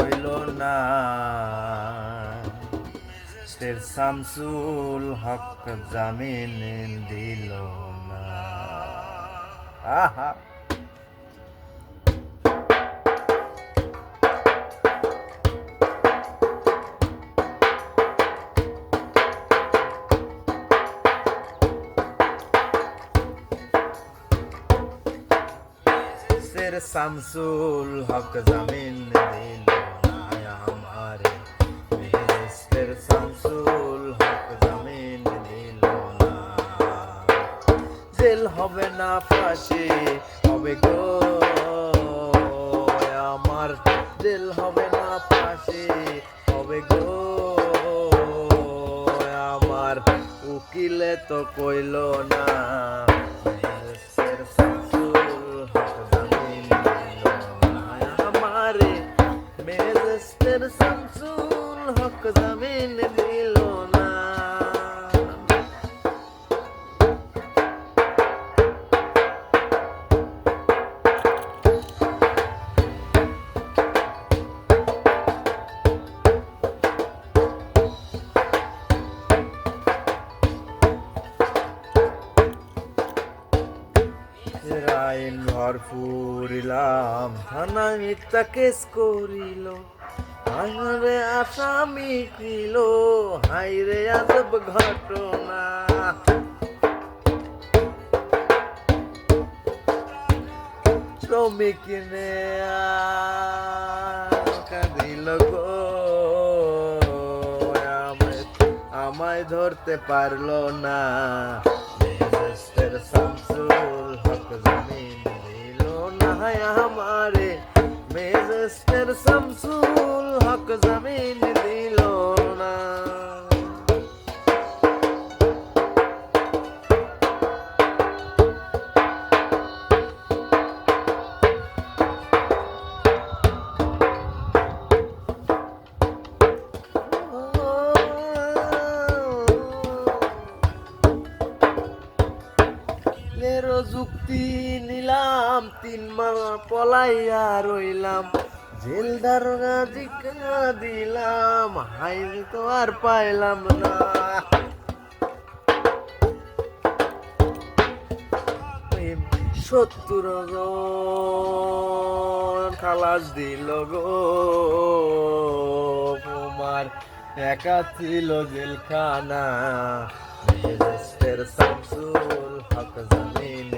রইল না, তের শামসুল হক জামিন দিল না। আহা তের শামসুল হক জামিন দিল না আমারে, তের শামসুল হক জামিন দিল না। জেল হবে না ফাঁসি হবে গো আমার, জেল হবে না ফাঁসি হবে গো আমার, উকিলে তো কইল না মেজেস্টের শামসুল হক জামিন দিল না। আইন ভরপুরিলাম, থানায় মিথ্যা কেস করিল, হায়রে আসামি কিল, হায়রে আজব ঘটনা। শ্রমিক নে কাঁদিল গো, আমায় ধরতে পারলো না, মেজেস্টের শামসুল হক জামিন দিল না আমারে, মেজেস্টের শামসুল হক জামিন দিল না। যুক্তি নিলাম, 3 মাস পলাইয়া রইলাম, জেল দারোগা জিজ্ঞা দিলাম, হাইরে তো আর পাইলাম না। 70 জন খালাস দিল গো তোমার, একা ছিল জেলখানা, মেজেস্টের শামসুল হক জামিন